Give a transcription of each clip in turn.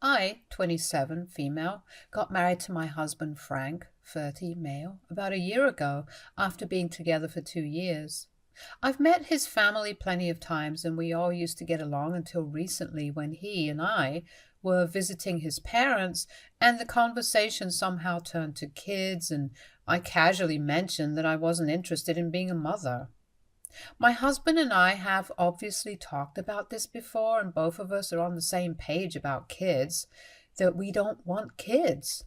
I, 27, female, got married to my husband Frank, 30, male, about a year ago after being together for 2 years. I've met his family plenty of times and we all used to get along until recently when he and I were visiting his parents and the conversation somehow turned to kids and I casually mentioned that I wasn't interested in being a mother. My husband and I have obviously talked about this before, and both of us are on the same page about kids, that we don't want kids.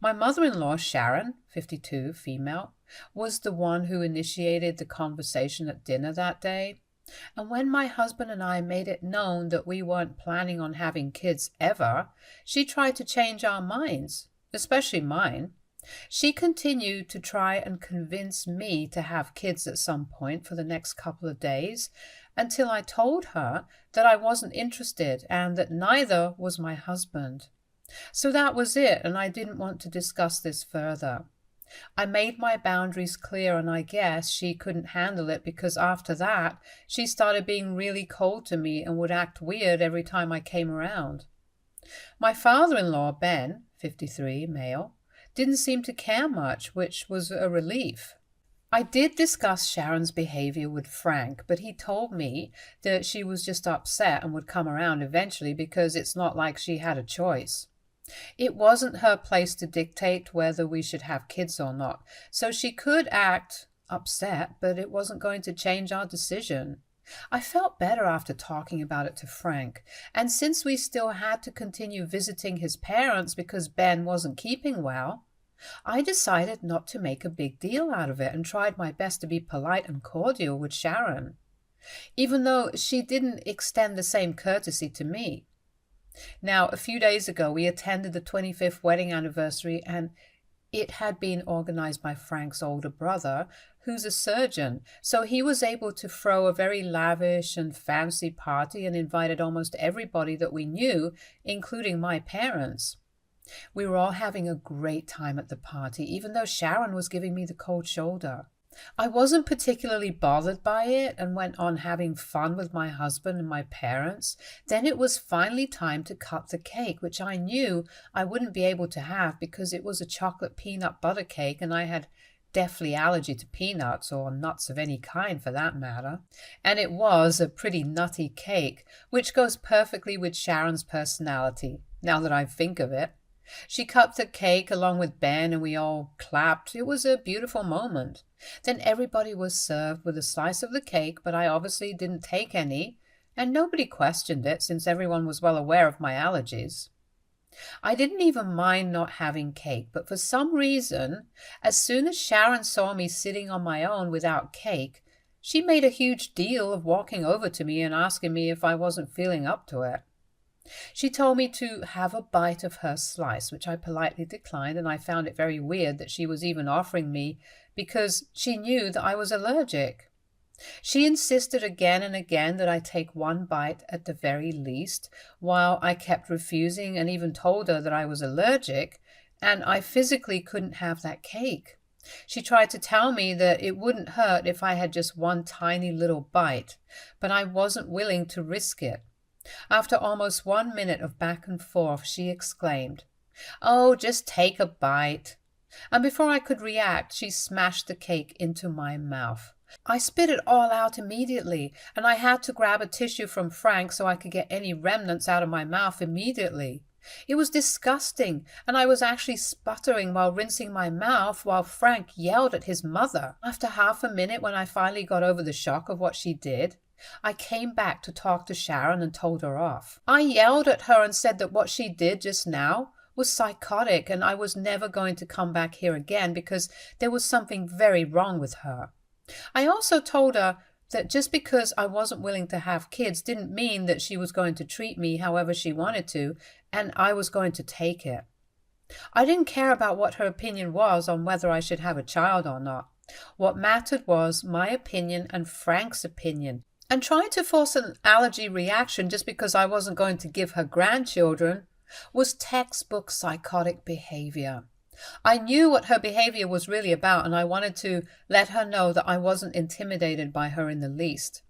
My mother in law, Sharon, 52, female, was the one who initiated the conversation at dinner that day. And when my husband and I made it known that we weren't planning on having kids ever, she tried to change our minds, especially mine. She continued to try and convince me to have kids at some point for the next couple of days until I told her that I wasn't interested and that neither was my husband. So that was it, and I didn't want to discuss this further. I made my boundaries clear, and I guess she couldn't handle it because after that, she started being really cold to me and would act weird every time I came around. My father in law, Ben, 53, male, didn't seem to care much, which was a relief. I did discuss Sharon's behavior with Frank, but he told me that she was just upset and would come around eventually because it's not like she had a choice. It wasn't her place to dictate whether we should have kids or not, so she could act upset, but it wasn't going to change our decision. I felt better after talking about it to Frank, and since we still had to continue visiting his parents because Ben wasn't keeping well, I decided not to make a big deal out of it and tried my best to be polite and cordial with Sharon, even though she didn't extend the same courtesy to me. Now, a few days ago, we attended the 25th wedding anniversary, and it had been organized by Frank's older brother, who's a surgeon, so he was able to throw a very lavish and fancy party and invited almost everybody that we knew, including my parents. We were all having a great time at the party, even though Sharon was giving me the cold shoulder. I wasn't particularly bothered by it and went on having fun with my husband and my parents. Then it was finally time to cut the cake, which I knew I wouldn't be able to have because it was a chocolate peanut butter cake and I had deathly allergy to peanuts or nuts of any kind for that matter. And it was a pretty nutty cake, which goes perfectly with Sharon's personality, now that I think of it. She cut the cake along with Ben and we all clapped. It was a beautiful moment. Then everybody was served with a slice of the cake, but I obviously didn't take any, and nobody questioned it since everyone was well aware of my allergies. I didn't even mind not having cake, but for some reason, as soon as Sharon saw me sitting on my own without cake, she made a huge deal of walking over to me and asking me if I wasn't feeling up to it. She told me to have a bite of her slice, which I politely declined, and I found it very weird that she was even offering me because she knew that I was allergic. She insisted again and again that I take one bite at the very least, while I kept refusing and even told her that I was allergic and I physically couldn't have that cake. She tried to tell me that it wouldn't hurt if I had just one tiny little bite, but I wasn't willing to risk it. After almost 1 minute of back and forth, she exclaimed, "Oh, just take a bite." And before I could react, she smashed the cake into my mouth. I spit it all out immediately, and I had to grab a tissue from Frank so I could get any remnants out of my mouth immediately. It was disgusting, and I was actually sputtering while rinsing my mouth while Frank yelled at his mother. After half a minute, when I finally got over the shock of what she did, I came back to talk to Sharon and told her off. I yelled at her and said that what she did just now was psychotic and I was never going to come back here again because there was something very wrong with her. I also told her that just because I wasn't willing to have kids didn't mean that she was going to treat me however she wanted to, and I was going to take it. I didn't care about what her opinion was on whether I should have a child or not. What mattered was my opinion and Frank's opinion. And trying to force an allergy reaction just because I wasn't going to give her grandchildren was textbook psychotic behavior. I knew what her behavior was really about, and I wanted to let her know that I wasn't intimidated by her in the least.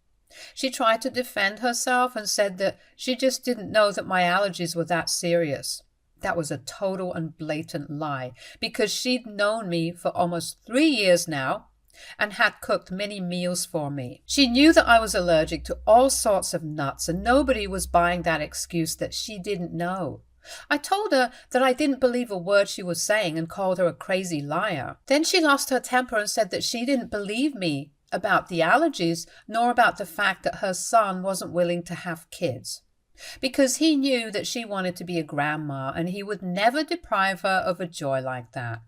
She tried to defend herself and said that she just didn't know that my allergies were that serious. That was a total and blatant lie, because she'd known me for almost 3 years now and had cooked many meals for me. She knew that I was allergic to all sorts of nuts, and nobody was buying that excuse that she didn't know. I told her that I didn't believe a word she was saying and called her a crazy liar. Then she lost her temper and said that she didn't believe me about the allergies, nor about the fact that her son wasn't willing to have kids, because he knew that she wanted to be a grandma and he would never deprive her of a joy like that.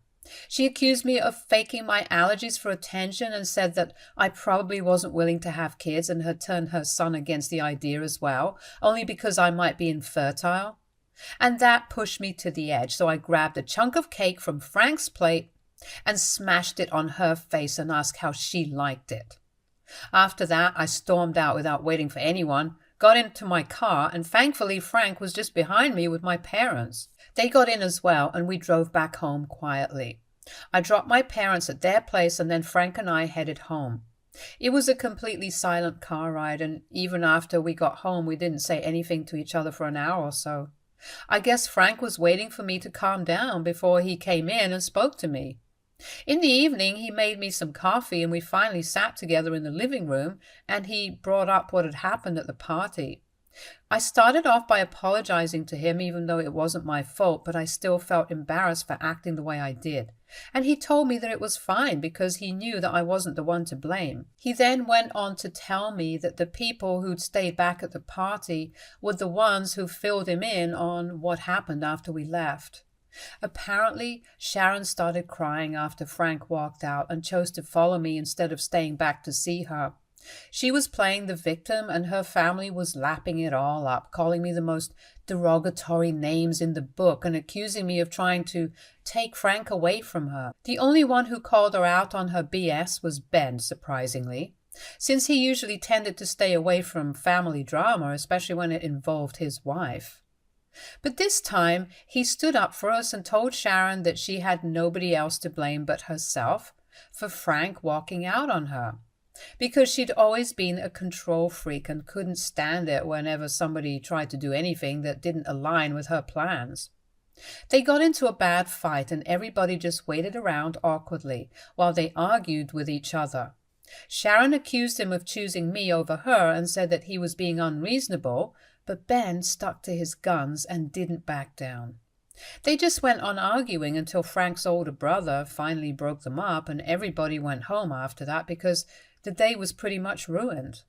She accused me of faking my allergies for attention and said that I probably wasn't willing to have kids and had turned her son against the idea as well, only because I might be infertile. And that pushed me to the edge, so I grabbed a chunk of cake from Frank's plate and smashed it on her face and asked how she liked it. After that, I stormed out without waiting for anyone, got into my car, and thankfully Frank was just behind me with my parents. They got in as well, and we drove back home quietly. I dropped my parents at their place, and then Frank and I headed home. It was a completely silent car ride, and even after we got home, we didn't say anything to each other for an hour or so. I guess Frank was waiting for me to calm down before he came in and spoke to me. In the evening, he made me some coffee, and we finally sat together in the living room, and he brought up what had happened at the party. I started off by apologizing to him, even though it wasn't my fault, but I still felt embarrassed for acting the way I did. And he told me that it was fine because he knew that I wasn't the one to blame. He then went on to tell me that the people who'd stayed back at the party were the ones who filled him in on what happened after we left. Apparently, Sharon started crying after Frank walked out and chose to follow me instead of staying back to see her. She was playing the victim, and her family was lapping it all up, calling me the most derogatory names in the book and accusing me of trying to take Frank away from her. The only one who called her out on her BS was Ben, surprisingly, since he usually tended to stay away from family drama, especially when it involved his wife. But this time, he stood up for us and told Sharon that she had nobody else to blame but herself for Frank walking out on her, because she'd always been a control freak and couldn't stand it whenever somebody tried to do anything that didn't align with her plans. They got into a bad fight, and everybody just waited around awkwardly while they argued with each other. Sharon accused him of choosing me over her and said that he was being unreasonable, but Ben stuck to his guns and didn't back down. They just went on arguing until Frank's older brother finally broke them up, and everybody went home after that because the day was pretty much ruined.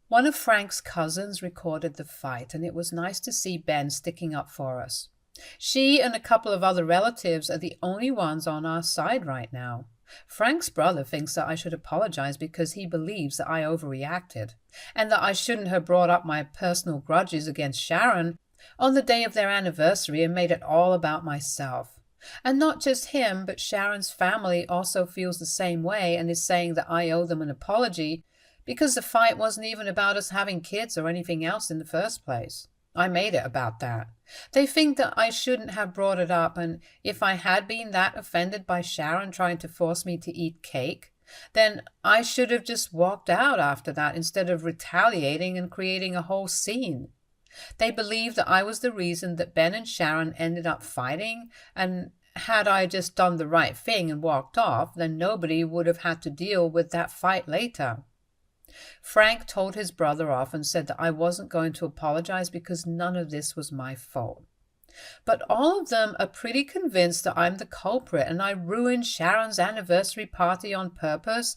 One of Frank's cousins recorded the fight, and it was nice to see Ben sticking up for us. She and a couple of other relatives are the only ones on our side right now. Frank's brother thinks that I should apologize because he believes that I overreacted, and that I shouldn't have brought up my personal grudges against Sharon on the day of their anniversary and made it all about myself. And not just him, but Sharon's family also feels the same way and is saying that I owe them an apology because the fight wasn't even about us having kids or anything else in the first place. I made it about that. They think that I shouldn't have brought it up, and if I had been that offended by Sharon trying to force me to eat cake, then I should have just walked out after that instead of retaliating and creating a whole scene. They believe that I was the reason that Ben and Sharon ended up fighting, and had I just done the right thing and walked off, then nobody would have had to deal with that fight later. Frank told his brother off and said that I wasn't going to apologize because none of this was my fault. But all of them are pretty convinced that I'm the culprit and I ruined Sharon's anniversary party on purpose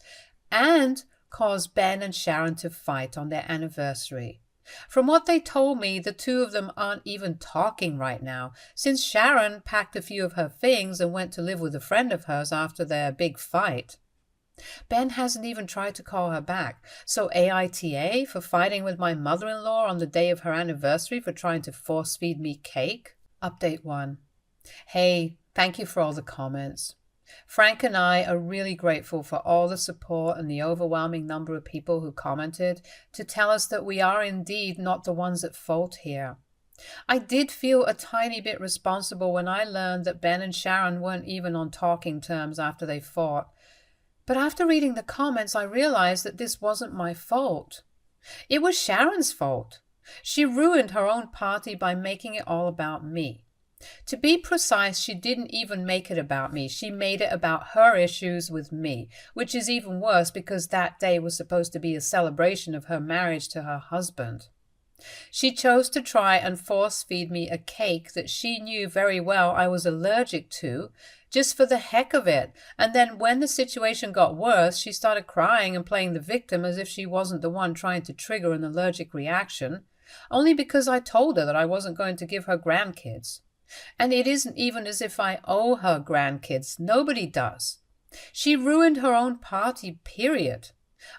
and caused Ben and Sharon to fight on their anniversary. From what they told me, the two of them aren't even talking right now, since Sharon packed a few of her things and went to live with a friend of hers after their big fight. Ben hasn't even tried to call her back, so AITA for fighting with my mother-in-law on the day of her anniversary for trying to force-feed me cake? Update 1. Hey, thank you for all the comments. Frank and I are really grateful for all the support and the overwhelming number of people who commented to tell us that we are indeed not the ones at fault here. I did feel a tiny bit responsible when I learned that Ben and Sharon weren't even on talking terms after they fought, But after reading the comments, I realized that this wasn't my fault. It was Sharon's fault. She ruined her own party by making it all about me. To be precise, she didn't even make it about me. She made it about her issues with me, which is even worse because that day was supposed to be a celebration of her marriage to her husband. She chose to try and force feed me a cake that she knew very well I was allergic to, just for the heck of it. And then when the situation got worse, she started crying and playing the victim as if she wasn't the one trying to trigger an allergic reaction, only because I told her that I wasn't going to give her grandkids. And it isn't even as if I owe her grandkids. Nobody does. She ruined her own party, period.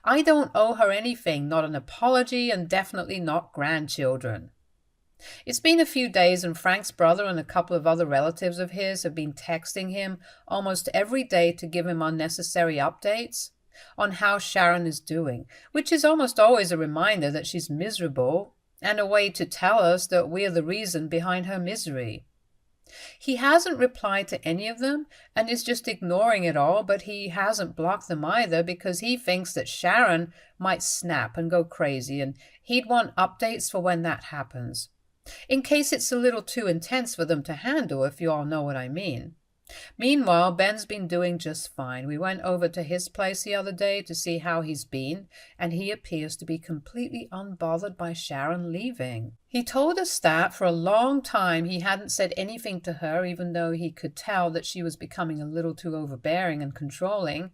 I don't owe her anything, not an apology, and definitely not grandchildren. It's been a few days, and Frank's brother and a couple of other relatives of his have been texting him almost every day to give him unnecessary updates on how Sharon is doing, which is almost always a reminder that she's miserable and a way to tell us that we're the reason behind her misery. He hasn't replied to any of them and is just ignoring it all, but he hasn't blocked them either because he thinks that Sharon might snap and go crazy, and he'd want updates for when that happens, in case it's a little too intense for them to handle, if you all know what I mean. Meanwhile, Ben's been doing just fine. We went over to his place the other day to see how he's been, and he appears to be completely unbothered by Sharon leaving. He told us that for a long time he hadn't said anything to her, even though he could tell that she was becoming a little too overbearing and controlling,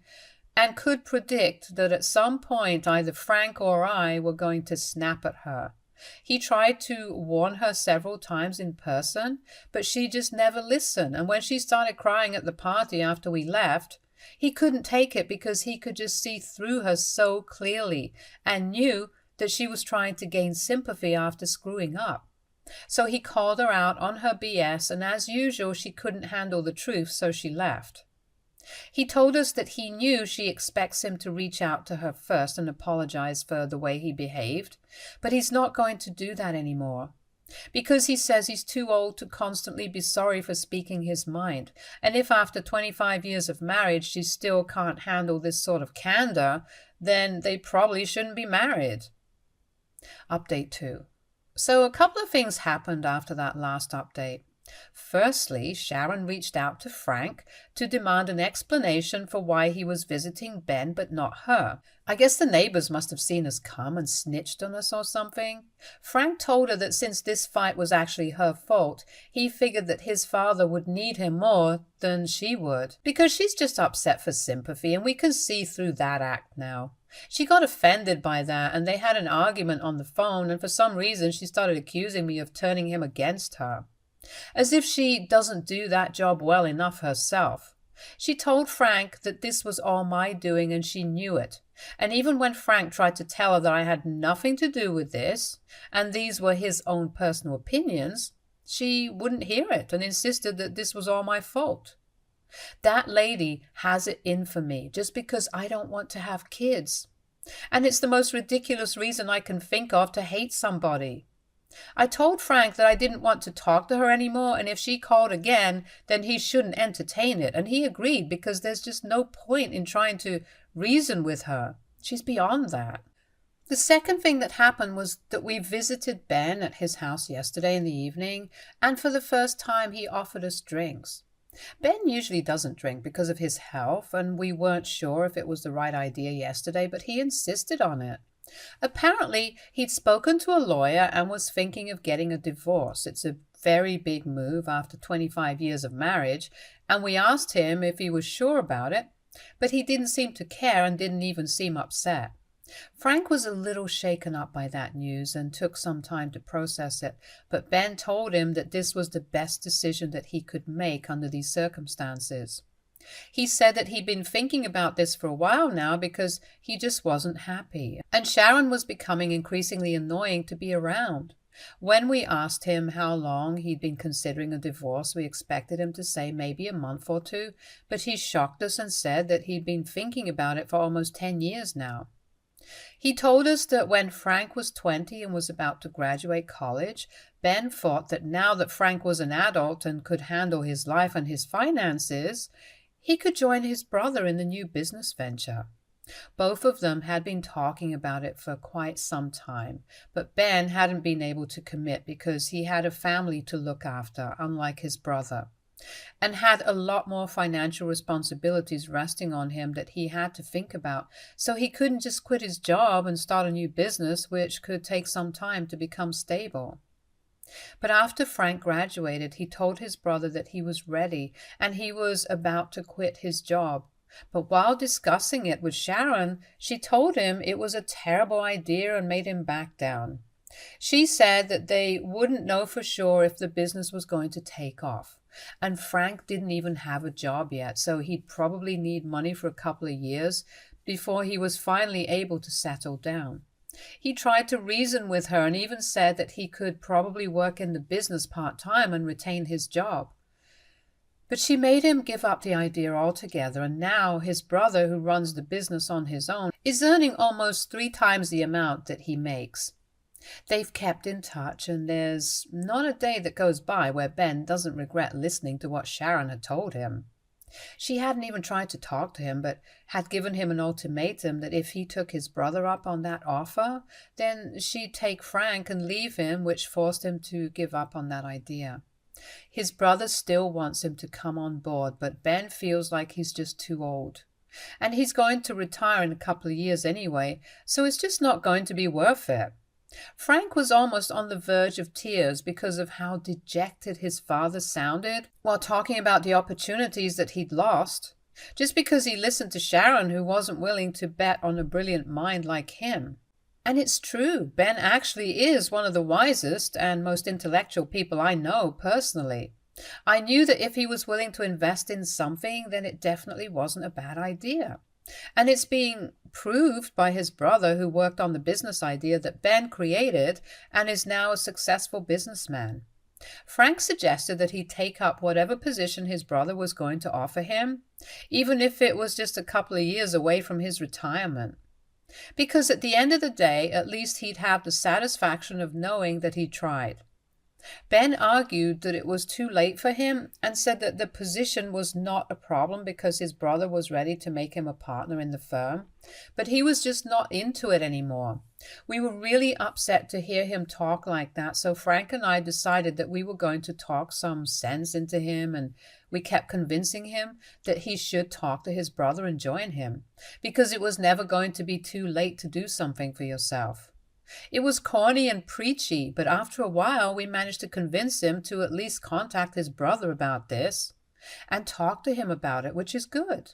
and could predict that at some point either Frank or I were going to snap at her. He tried to warn her several times in person, but she just never listened, and when she started crying at the party after we left, he couldn't take it because he could just see through her so clearly and knew that she was trying to gain sympathy after screwing up. So he called her out on her BS, and as usual she couldn't handle the truth, so she left. He told us that he knew she expects him to reach out to her first and apologize for the way he behaved, but he's not going to do that anymore, because he says he's too old to constantly be sorry for speaking his mind, and if after 25 years of marriage she still can't handle this sort of candor, then they probably shouldn't be married. Update 2. So a couple of things happened after that last update. Firstly, Sharon reached out to Frank to demand an explanation for why he was visiting Ben but not her. I guess the neighbors must have seen us come and snitched on us or something. Frank told her that since this fight was actually her fault, he figured that his father would need him more than she would, because she's just upset for sympathy, and we can see through that act now. She got offended by that, and they had an argument on the phone, and for some reason she started accusing me of turning him against her, as if she doesn't do that job well enough herself. She told Frank that this was all my doing and she knew it. And even when Frank tried to tell her that I had nothing to do with this, and these were his own personal opinions, she wouldn't hear it and insisted that this was all my fault. That lady has it in for me just because I don't want to have kids. And it's the most ridiculous reason I can think of to hate somebody. I told Frank that I didn't want to talk to her anymore, and if she called again, then he shouldn't entertain it, and he agreed because there's just no point in trying to reason with her. She's beyond that. The second thing that happened was that we visited Ben at his house yesterday in the evening, and for the first time he offered us drinks. Ben usually doesn't drink because of his health, and we weren't sure if it was the right idea yesterday, but he insisted on it. Apparently, he'd spoken to a lawyer and was thinking of getting a divorce. It's a very big move after 25 years of marriage, and we asked him if he was sure about it, but he didn't seem to care and didn't even seem upset. Frank was a little shaken up by that news and took some time to process it, but Ben told him that this was the best decision that he could make under these circumstances. He said that he'd been thinking about this for a while now because he just wasn't happy, and Sharon was becoming increasingly annoying to be around. When we asked him how long he'd been considering a divorce, we expected him to say maybe a month or two, but he shocked us and said that he'd been thinking about it for almost 10 years now. He told us that when Frank was 20 and was about to graduate college, Ben thought that now that Frank was an adult and could handle his life and his finances, he could join his brother in the new business venture. Both of them had been talking about it for quite some time, but Ben hadn't been able to commit because he had a family to look after, unlike his brother, and had a lot more financial responsibilities resting on him that he had to think about, so he couldn't just quit his job and start a new business, which could take some time to become stable. But after Frank graduated, he told his brother that he was ready and he was about to quit his job. But while discussing it with Sharon, she told him it was a terrible idea and made him back down. She said that they wouldn't know for sure if the business was going to take off. And Frank didn't even have a job yet, so he'd probably need money for a couple of years before he was finally able to settle down. He tried to reason with her and even said that he could probably work in the business part-time and retain his job. But she made him give up the idea altogether, and now his brother, who runs the business on his own, is earning almost 3 times the amount that he makes. They've kept in touch, and there's not a day that goes by where Ben doesn't regret listening to what Sharon had told him. She hadn't even tried to talk to him, but had given him an ultimatum that if he took his brother up on that offer, then she'd take Frank and leave him, which forced him to give up on that idea. His brother still wants him to come on board, but Ben feels like he's just too old. And he's going to retire in a couple of years anyway, so it's just not going to be worth it. Frank was almost on the verge of tears because of how dejected his father sounded while talking about the opportunities that he'd lost, just because he listened to Sharon, who wasn't willing to bet on a brilliant mind like him. And it's true, Ben actually is one of the wisest and most intellectual people I know personally. I knew that if he was willing to invest in something, then it definitely wasn't a bad idea. And it's being proved by his brother, who worked on the business idea that Ben created and is now a successful businessman. Frank suggested that he take up whatever position his brother was going to offer him, even if it was just a couple of years away from his retirement. Because at the end of the day, at least he'd have the satisfaction of knowing that he tried. Ben argued that it was too late for him and said that the position was not a problem because his brother was ready to make him a partner in the firm, but he was just not into it anymore. We were really upset to hear him talk like that, so Frank and I decided that we were going to talk some sense into him, and we kept convincing him that he should talk to his brother and join him, because it was never going to be too late to do something for yourself. It was corny and preachy, but after a while we managed to convince him to at least contact his brother about this and talk to him about it, which is good.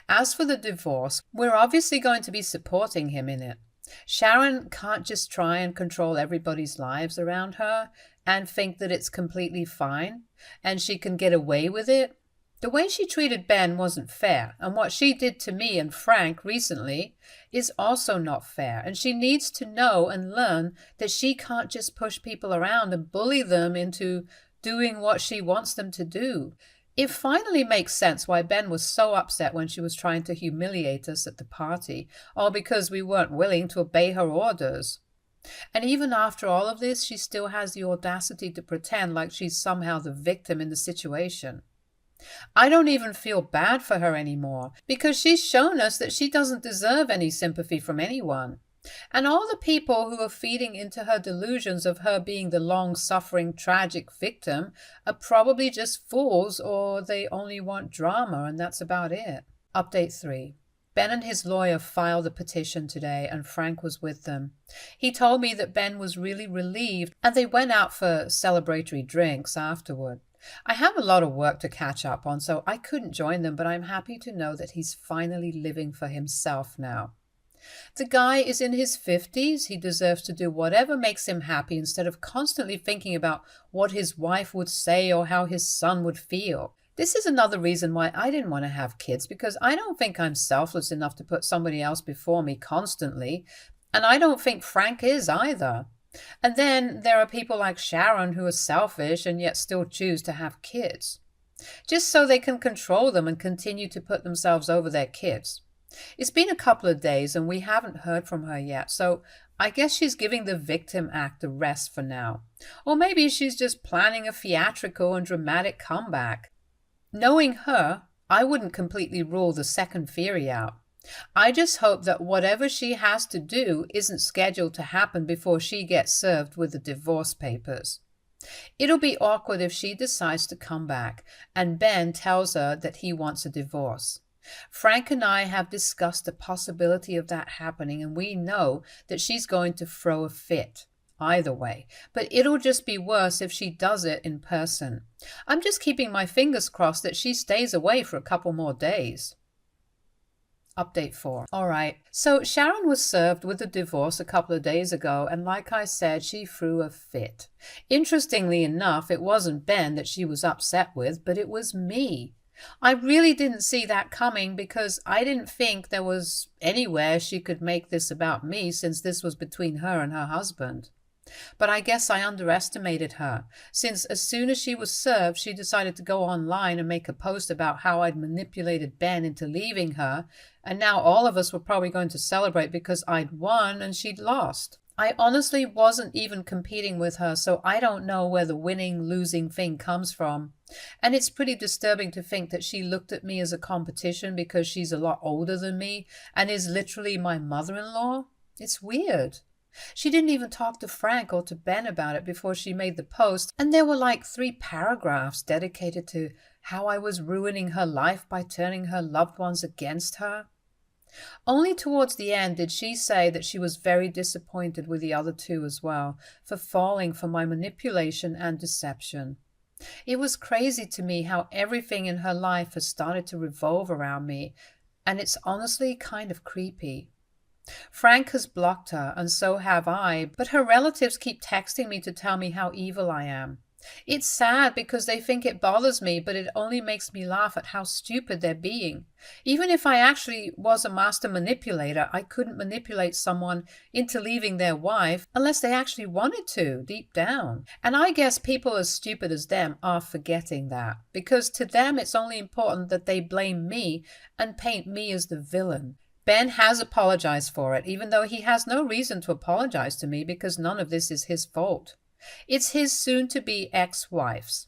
As for the divorce, we're obviously going to be supporting him in it. Sharon can't just try and control everybody's lives around her and think that it's completely fine and she can get away with it. The way she treated Ben wasn't fair, and what she did to me and Frank recently is also not fair, and she needs to know and learn that she can't just push people around and bully them into doing what she wants them to do. It finally makes sense why Ben was so upset when she was trying to humiliate us at the party, all because we weren't willing to obey her orders. And even after all of this, she still has the audacity to pretend like she's somehow the victim in the situation. I don't even feel bad for her anymore, because she's shown us that she doesn't deserve any sympathy from anyone. And all the people who are feeding into her delusions of her being the long-suffering, tragic victim are probably just fools, or they only want drama, and that's about it. Update 3. Ben and his lawyer filed a petition today, and Frank was with them. He told me that Ben was really relieved, and they went out for celebratory drinks afterward. I have a lot of work to catch up on, so I couldn't join them, but I'm happy to know that he's finally living for himself now. The guy is in his 50s. He deserves to do whatever makes him happy instead of constantly thinking about what his wife would say or how his son would feel. This is another reason why I didn't want to have kids, because I don't think I'm selfless enough to put somebody else before me constantly, and I don't think Frank is either. And then there are people like Sharon who are selfish and yet still choose to have kids, just so they can control them and continue to put themselves over their kids. It's been a couple of days and we haven't heard from her yet, so I guess she's giving the victim act a rest for now. Or maybe she's just planning a theatrical and dramatic comeback. Knowing her, I wouldn't completely rule the second theory out. I just hope that whatever she has to do isn't scheduled to happen before she gets served with the divorce papers. It'll be awkward if she decides to come back and Ben tells her that he wants a divorce. Frank and I have discussed the possibility of that happening, and we know that she's going to throw a fit either way, but it'll just be worse if she does it in person. I'm just keeping my fingers crossed that she stays away for a couple more days. Update 4. Alright, so Sharon was served with a divorce a couple of days ago, and like I said, she threw a fit. Interestingly enough, it wasn't Ben that she was upset with, but it was me. I really didn't see that coming because I didn't think there was anywhere she could make this about me, since this was between her and her husband. But I guess I underestimated her, since as soon as she was served, she decided to go online and make a post about how I'd manipulated Ben into leaving her, and now all of us were probably going to celebrate because I'd won and she'd lost. I honestly wasn't even competing with her, so I don't know where the winning-losing thing comes from. And it's pretty disturbing to think that she looked at me as a competition because she's a lot older than me and is literally my mother-in-law. It's weird. She didn't even talk to Frank or to Ben about it before she made the post, and there were like 3 paragraphs dedicated to how I was ruining her life by turning her loved ones against her. Only towards the end did she say that she was very disappointed with the other 2 as well, for falling for my manipulation and deception. It was crazy to me how everything in her life has started to revolve around me, and it's honestly kind of creepy. Frank has blocked her, and so have I, but her relatives keep texting me to tell me how evil I am. It's sad because they think it bothers me, but it only makes me laugh at how stupid they're being. Even if I actually was a master manipulator, I couldn't manipulate someone into leaving their wife unless they actually wanted to, deep down. And I guess people as stupid as them are forgetting that, because to them it's only important that they blame me and paint me as the villain. Ben has apologized for it, even though he has no reason to apologize to me because none of this is his fault. It's his soon-to-be ex-wife's.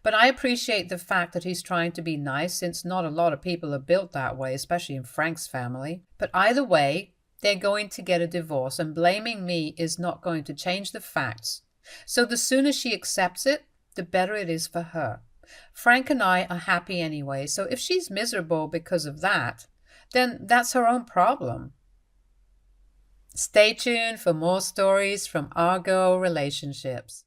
But I appreciate the fact that he's trying to be nice, since not a lot of people are built that way, especially in Frank's family. But either way, they're going to get a divorce, and blaming me is not going to change the facts. So the sooner she accepts it, the better it is for her. Frank and I are happy anyway, so if she's miserable because of that, then that's her own problem. Stay tuned for more stories from our girl relationships.